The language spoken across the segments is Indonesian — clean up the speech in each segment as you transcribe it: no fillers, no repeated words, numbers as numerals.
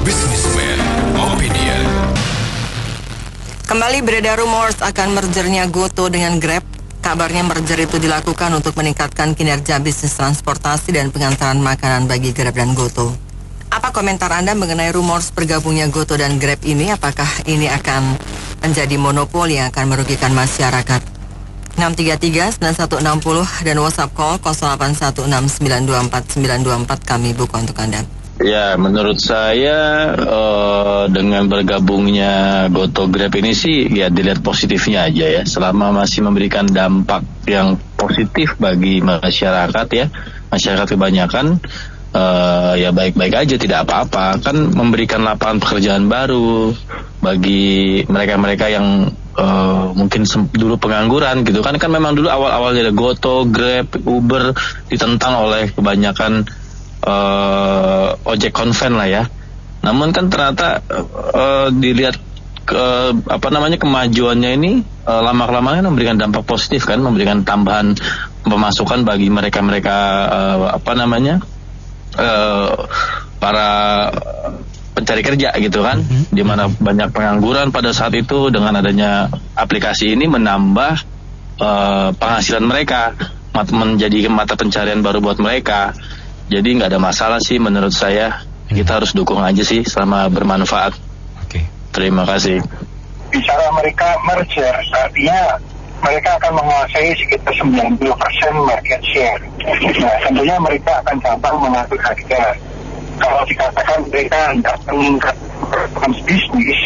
Businessman Opinion. Kembali beredar rumors akan mergernya GoTo dengan Grab. Kabarnya merger itu dilakukan untuk meningkatkan kinerja bisnis transportasi dan pengantaran makanan bagi Grab dan GoTo. Apa komentar Anda mengenai rumors bergabungnya GoTo dan Grab ini? Apakah ini akan menjadi monopoli yang akan merugikan masyarakat? 633-9160 dan WhatsApp call 0816924924 kami buka untuk Anda. Ya, menurut saya dengan bergabungnya GoTo Grab ini sih ya dilihat positifnya aja ya. Selama masih memberikan dampak yang positif bagi masyarakat ya, masyarakat kebanyakan ya baik-baik aja, tidak apa-apa. Kan memberikan lapangan pekerjaan baru bagi mereka-mereka yang mungkin dulu pengangguran gitu kan memang dulu awal-awalnya ada GoTo, Grab, Uber ditentang oleh kebanyakan ojek konven lah ya. Namun kan ternyata dilihat kemajuannya ini lama-kelamaan memberikan dampak positif kan, memberikan tambahan pemasukan bagi mereka-mereka para pencari kerja gitu kan, di mana banyak pengangguran pada saat itu. Dengan adanya aplikasi ini menambah penghasilan mereka, menjadi mata pencarian baru buat mereka. Jadi nggak ada masalah sih menurut saya. Kita harus dukung aja sih selama bermanfaat. Terima kasih. Bicara mereka merger, artinya mereka akan menguasai sekitar 90% market share. Nah, tentunya mereka akan gampang mengatur harga. Kalau dikatakan mereka tidak meningkatkan bisnis,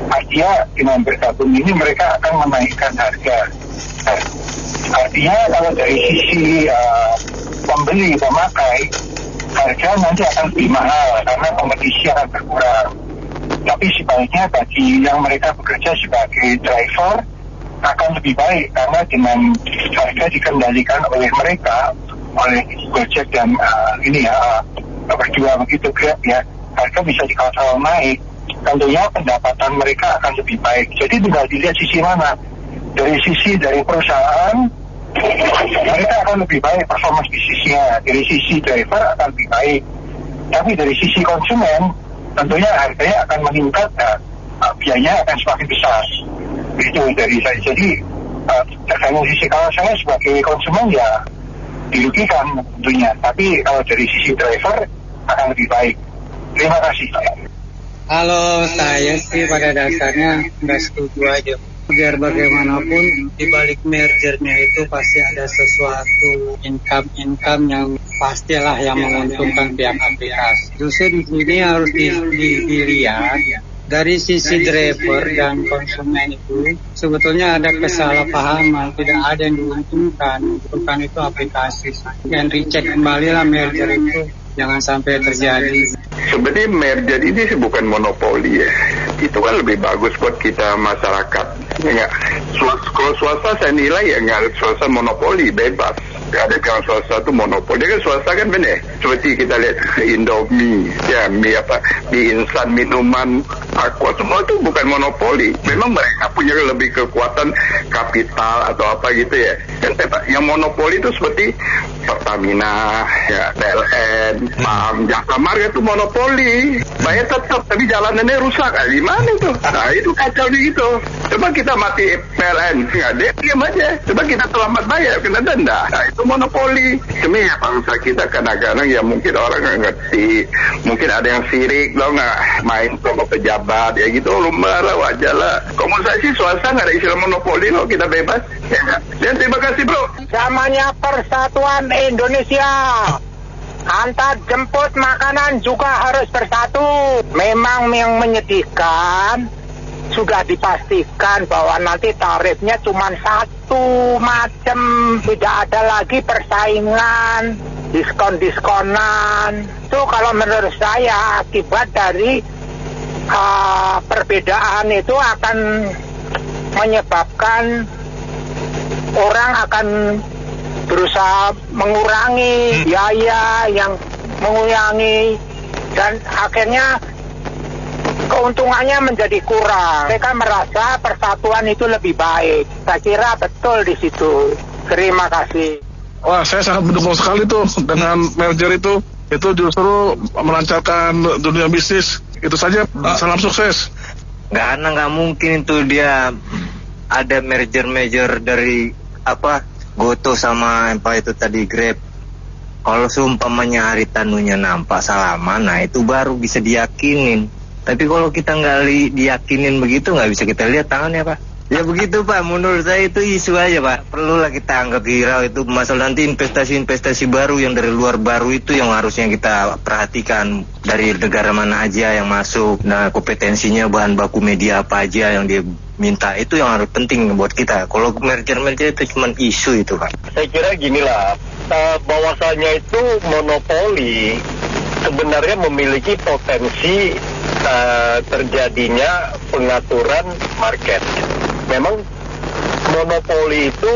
artinya dengan bergabung ini mereka akan menaikkan harga. Nah, artinya kalau dari sisi pembeli pemakai, harga nanti akan lebih mahal karena kompetisi akan berkurang. Tapi sebaliknya bagi yang mereka bekerja sebagai driver akan lebih baik karena dengan harga dikendalikan oleh mereka, oleh Gojek dan berdua begitu Grab ya, harga bisa dikontrol naik. Tentunya pendapatan mereka akan lebih baik. Jadi tinggal dilihat sisi mana. Dari perusahaan mereka akan lebih baik performance bisnisnya, dari sisi driver akan lebih baik. Tapi dari sisi konsumen tentunya harganya akan meningkat, biayanya akan semakin besar. Itu dari saya. Jadi tergantung sisi, kalau saya sebagai konsumen ya dirugikan tentunya. Tapi kalau dari sisi driver akan lebih baik. Terima kasih. Halo, saya sih pada dasarnya nggak setuju aja. Biar bagaimanapun di balik mergernya itu pasti ada sesuatu income yang pastilah yang menguntungkan pihak aplikasi. Justru di sini harus dilihat dari sisi driver dan konsumen itu sebetulnya ada kesalahpahaman, tidak ada yang diuntungkan itu aplikasi. Dan recheck kembalilah merger itu, jangan sampai terjadi. Sebenarnya merger ini sih bukan monopoli ya. Itu kan lebih bagus buat kita masyarakat. Ya, kalau swasta saya nilai ya nggak swasta monopoli, bebas. Gak ada yang swasta itu monopoli. Kan swasta kan benar. Seperti kita lihat Indomie, ya mie instan, minuman, aqua, semua itu bukan monopoli. Memang mereka punya lebih kekuatan kapital atau apa gitu ya. Kan yang monopoli itu seperti Pertamina, ya PLN, PAM, Jasa Marga itu monopoli. Bayar tetap, tapi jalanannya rusak. Gimana itu? Nah itu kacau gitu. Coba kita mati PLN, nggak ada, diam aja. Coba kita selamat bayar, kena denda. Nah itu monopoli. Sebenarnya bangsa kita kadang-kadang ya mungkin orang nggak ngerti, mungkin ada yang sirik, lo nggak main sama pejabat ya gitu, lumrah wajar lah. Komunikasi swasta nggak ada istilah monopoli, lo kita bebas. Ya. Dan terima kasih bro. Namanya Persatuan Indonesia. Antar jemput makanan juga harus bersatu. Memang yang menyedihkan, sudah dipastikan bahwa nanti tarifnya cuma satu macam, tidak ada lagi persaingan, diskon-diskonan. Itu kalau menurut saya akibat dari perbedaan itu akan menyebabkan orang akan berusaha mengurangi biaya yang mengurangi, dan akhirnya keuntungannya menjadi kurang. Mereka merasa persatuan itu lebih baik. Saya kira betul di situ. Terima kasih. Wah, saya sangat mendukung sekali tuh dengan merger itu. itu justru melancarkan dunia bisnis. Itu saja. Salam sukses. Nggak mungkin itu dia ada merger dari Goto sama apa itu tadi Grab. Kalau seumpamanya hari tanunya nampak salaman, nah itu baru bisa diyakinin. Tapi kalau kita nggak diyakinin begitu, nggak bisa kita lihat tangannya, Pak. Ya begitu, Pak. Menurut saya itu isu aja, Pak. Perlulah kita anggap hirau itu masalah nanti investasi baru yang dari luar baru itu yang harusnya kita perhatikan dari negara mana aja yang masuk. Nah, kompetensinya bahan baku media apa aja yang dia minta, itu yang harus penting buat kita. Kalau merger itu cuma isu itu, Pak. Saya kira ginilah, bahwasanya itu monopoli sebenarnya memiliki potensi terjadinya pengaturan market. Memang monopoli itu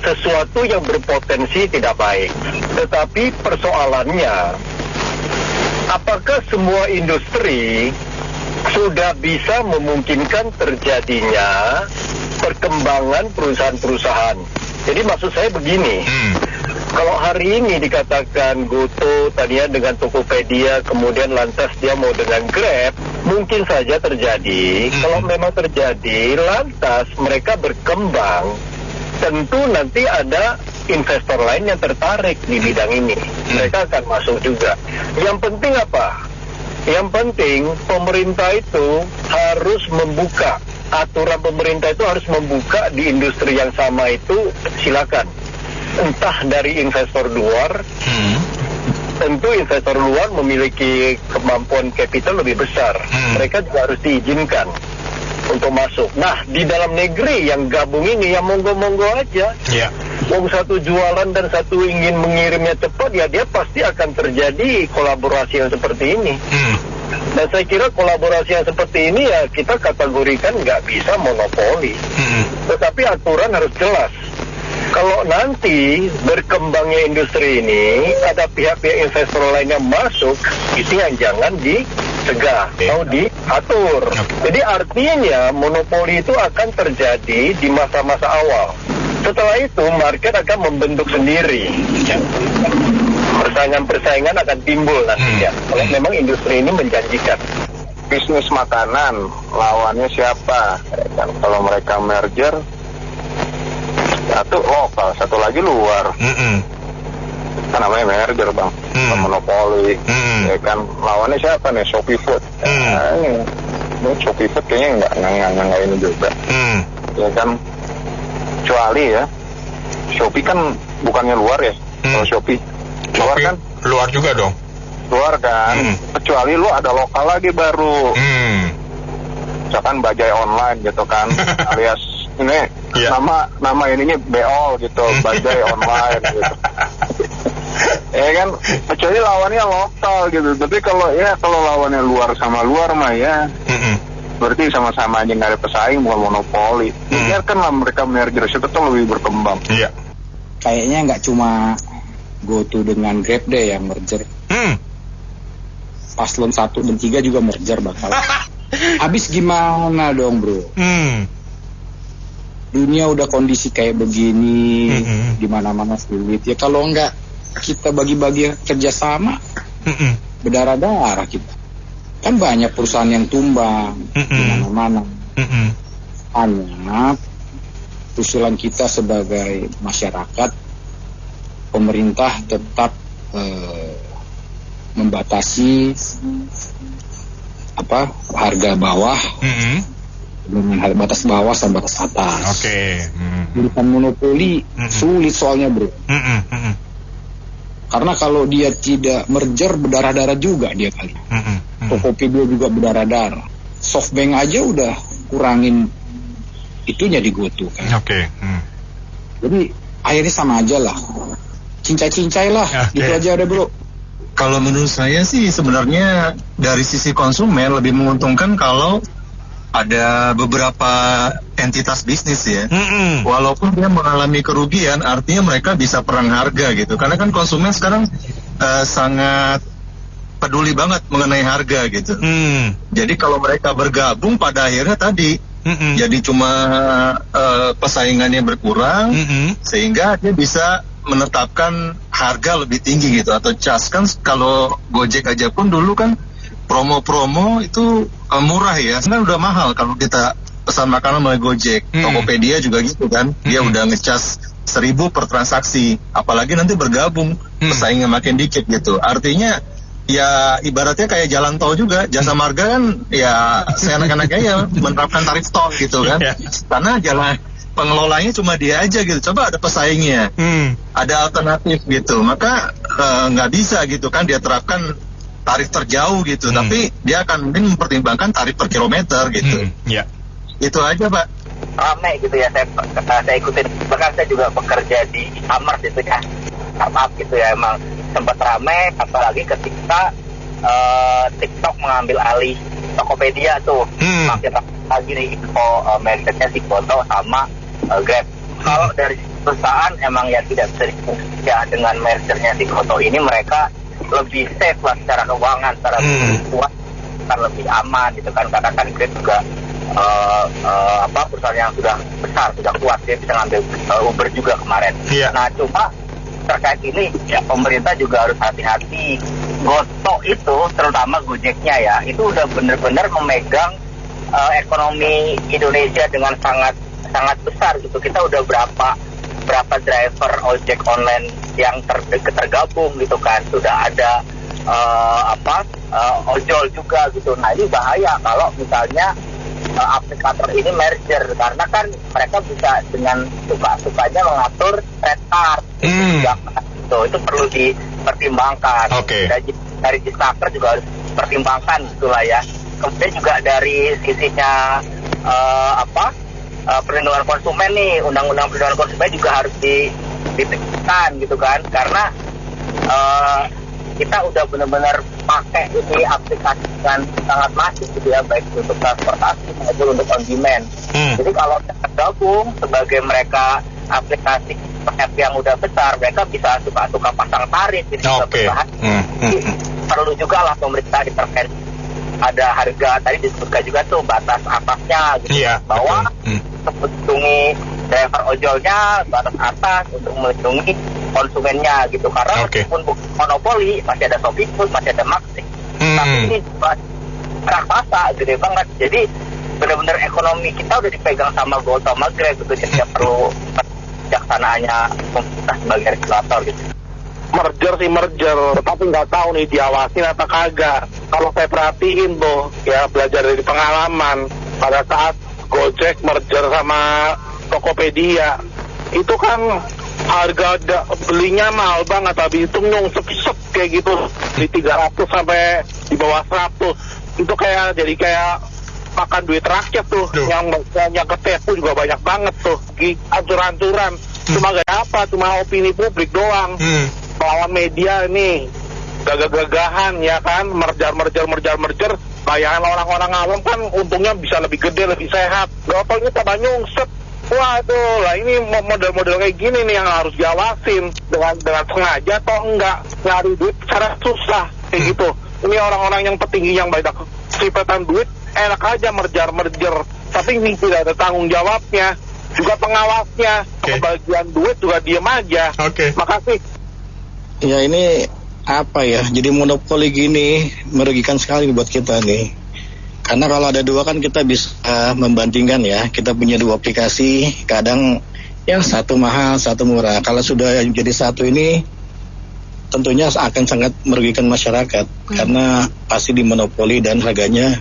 sesuatu yang berpotensi tidak baik. Tetapi persoalannya, apakah semua industri sudah bisa memungkinkan terjadinya perkembangan perusahaan-perusahaan? Jadi maksud saya begini, kalau hari ini dikatakan Goto tadinya dengan Tokopedia, kemudian lantas dia mau dengan Grab, mungkin saja terjadi. Kalau memang terjadi, lantas mereka berkembang, tentu nanti ada investor lain yang tertarik di bidang ini. Mereka akan masuk juga. Yang penting apa? Yang penting pemerintah itu harus membuka. Aturan pemerintah itu harus membuka di industri yang sama itu, silakan. Entah dari investor luar, tentu investor luar memiliki kemampuan kapital lebih besar. Mereka juga harus diizinkan untuk masuk. Nah, di dalam negeri yang gabung ini, ya monggo-monggo aja. Wong satu jualan dan satu ingin mengirimnya cepat, ya dia pasti akan terjadi kolaborasi yang seperti ini. Dan saya kira kolaborasi yang seperti ini ya kita kategorikan nggak bisa monopoli. Tetapi aturan harus jelas. Kalau nanti berkembangnya industri ini, ada pihak-pihak investor lain yang masuk, itu yang jangan dicegah atau diatur. Jadi artinya monopoli itu akan terjadi di masa-masa awal. Setelah itu market akan membentuk sendiri. Persaingan-persaingan akan timbul nantinya. Kalau memang industri ini menjanjikan. Bisnis makanan, lawannya siapa? Kan kalau mereka merger, satu lokal, satu lagi luar. Kan namanya merger, Bang. Monopoli. Ya kan, lawannya siapa nih? Shopee Food. Shopee Food kayaknya nggak ini juga. Ya kan, kecuali ya, Shopee kan bukannya luar ya. Kalau Shopee luar kan? Luar juga dong. Luar kan. Kecuali lu ada lokal lagi baru. Misalkan Bajai Online gitu kan. Alias ini nama ininya Beol gitu, Bajai Online gitu. Ya kan, kecuali lawannya lokal gitu. Tapi kalau lawannya luar sama luar mah ya, berarti sama-sama aja nggak ada pesaing, bukan monopoli. Biarkanlah mereka merger, itu tuh lebih berkembang. Iya. Kayaknya nggak cuma Goto dengan Grab deh yang merger. Paslon 1 dan 3 juga merger bakal. Habis gimana dong, bro? Dunia udah kondisi kayak begini, di mana-mana sulit. Ya kalau nggak kita bagi-bagi kerjasama, berdarah-darah kita. Kan banyak perusahaan yang tumbang di mana-mana. Hanya usulan kita sebagai masyarakat, pemerintah tetap membatasi harga bawah dengan batas bawah sama batas atas. Bukan monopoli sulit soalnya, bro. Karena kalau dia tidak merger, berdarah-darah juga dia kali. Tokopedia juga berdarah-darah. Softbank aja udah kurangin itunya di Goto kan. Jadi akhirnya sama aja lah. Cincai-cincai lah, gitu aja ada, bro. Kalau menurut saya sih sebenarnya dari sisi konsumen lebih menguntungkan kalau ada beberapa entitas bisnis ya. Walaupun dia mengalami kerugian, artinya mereka bisa perang harga gitu. Karena kan konsumen sekarang sangat peduli banget mengenai harga gitu. Jadi kalau mereka bergabung pada akhirnya tadi jadi cuma persaingannya berkurang, sehingga dia bisa menetapkan harga lebih tinggi gitu atau cas. Kan kalau Gojek aja pun dulu kan promo-promo itu murah ya, sekarang udah mahal kalau kita pesan makanan melalui Gojek. Tokopedia juga gitu kan, dia udah ngecas 1.000 per transaksi, apalagi nanti bergabung pesaingnya makin dikit gitu. Artinya ya ibaratnya kayak jalan tol juga, Jasa Marga kan ya seenak-enaknya ya menerapkan tarif tol gitu kan, karena jalan pengelolanya cuma dia aja gitu. Coba ada pesaingnya, ada alternatif gitu, maka nggak bisa gitu kan dia terapkan tarif terjauh gitu, tapi dia akan mungkin mempertimbangkan tarif per kilometer gitu. Itu aja Pak. Ramai gitu ya, saya ikutin, bahkan saya juga bekerja di e-commerce gitu ya, startup gitu ya, emang sempat ramai, apalagi ketika TikTok mengambil alih Tokopedia tuh, makin lagi nih info mergernya si Goto sama Grab. Kalau dari perusahaan emang ya tidak bisa ya dengan mergernya si Goto ini, mereka lebih safe lah secara keuangan, secara kuat, kan lebih aman gitu kan, karena kan Grab juga perusahaan yang sudah besar, sudah kuat, dia bisa ngambil Uber juga kemarin. Nah cuma terkait ini ya pemerintah juga harus hati-hati. Goto itu terutama Gojeknya ya, itu udah benar-benar memegang ekonomi Indonesia dengan sangat besar gitu. Kita udah berapa driver ojek online yang tergabung gitu kan, sudah ada ojol juga gitu. Nah ini bahaya kalau misalnya aplikator ini merger, karena kan mereka bisa dengan suka-sukanya mengatur rate card itu perlu dipertimbangkan. Dari Disnaker juga harus dipertimbangkan gitulah ya. Kemudian juga dari sisinya perlindungan konsumen nih, undang-undang perlindungan konsumen juga harus dipikirkan gitu kan, karena kita udah benar-benar pakai ini aplikasi dengan sangat masif gitu ya, baik untuk transportasi maupun untuk on demand. Jadi kalau tergabung sebagai mereka aplikasi app yang udah besar, mereka bisa suka-suka pasang tarif gitu. Perlu juga lah pemerintah intervensi. Ada harga, tadi disebutkan juga tuh batas atasnya gitu, bahwa untuk melindungi driver ojolnya, batas atas untuk melindungi konsumennya gitu, karena meskipun monopoli masih ada ShopeeFood, masih ada Maxi, tapi ini juga raksasa gede banget. Jadi benar-benar ekonomi kita udah dipegang sama Goto sama Grab gitu, jadi perlu bijaksanaannya pemerintah sebagai regulator gitu. Merger sih merger, tapi nggak tahu nih diawasin atau kagak. Kalau saya perhatiin tuh ya, belajar dari pengalaman pada saat Gojek merger sama Tokopedia, itu kan harga belinya mahal banget, tapi itu nyungsep kayak gitu di 300 sampai di bawah 100. Itu jadi kayak makan duit rakyat tuh. Yang ketipu juga banyak banget tuh, ancur-ancuran. Cuma gak apa, cuma opini publik doang. Melawan media ini gagah-gagahan ya kan, merger. Bayangan orang-orang awam kan untungnya bisa lebih gede, lebih sehat. Gotongnya tambah nyungsep. Waduh, lah ini model-model kayak gini nih yang harus diawasin, dengan sengaja atau enggak, nyari duit secara susah kayak gitu. Ini orang-orang yang petinggi yang banyak sipetan duit, enak aja merger, tapi ini tidak ada tanggung jawabnya, juga pengawasnya, kebagian duit juga diem aja. Makasih. Ya ini apa ya, jadi monopoli gini merugikan sekali buat kita nih. Karena kalau ada dua kan kita bisa membandingkan ya. Kita punya dua aplikasi, kadang yang satu mahal, satu murah. Kalau sudah jadi satu ini tentunya akan sangat merugikan masyarakat. Karena pasti dimonopoli dan harganya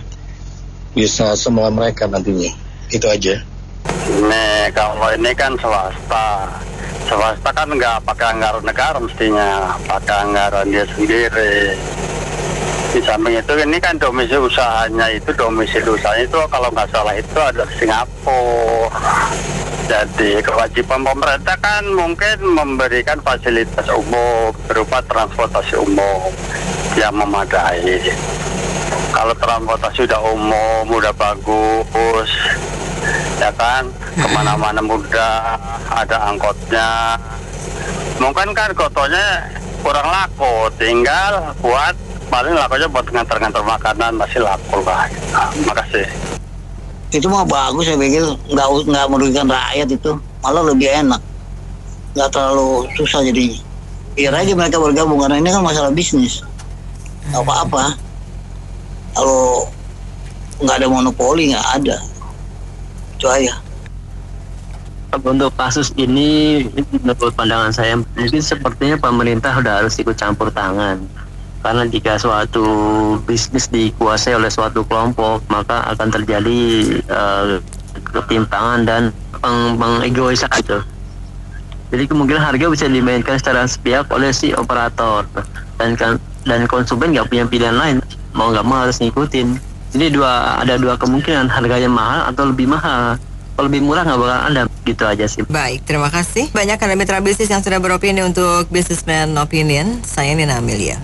bisa semua mereka nantinya. Itu aja. Nih, kalau ini kan swasta. Swasta kan nggak pakai anggaran negara mestinya, pakai anggaran dia sendiri. Di samping itu ini kan domisili usahanya itu kalau nggak salah itu ada Singapura. Jadi kewajiban pemerintah kan mungkin memberikan fasilitas umum berupa transportasi umum yang memadai. Kalau transportasi udah umum, udah bagus, ya kan, kemana-mana mudah, ada angkotnya. Mungkin kan Gotonya kurang laku, tinggal buat paling lakunya buat ngantar-ngantar makanan masih laku lah. Makasih. Itu mah bagus, saya pikir nggak merugikan rakyat, itu malah lebih enak. nggak terlalu susah jadinya. Biar aja mereka bergabung karena ini kan masalah bisnis. Nggak apa-apa. Kalau nggak ada monopoli nggak ada. Itu aja. Untuk kasus ini menurut pandangan saya mungkin sepertinya pemerintah udah harus ikut campur tangan. Karena jika suatu bisnis dikuasai oleh suatu kelompok, maka akan terjadi ketimpangan dan pengegoisan itu. Jadi kemungkinan harga bisa dimainkan secara sepihak oleh si operator dan konsumen nggak punya pilihan lain, mau nggak mau harus ngikutin. Jadi ada dua kemungkinan, harganya mahal atau lebih mahal. Kalau lebih murah nggak bakal ada, gitu aja sih. Baik, terima kasih. Banyak Anda mitra bisnis yang sudah beropini untuk Businessman Opinion. Saya Nina Amelia.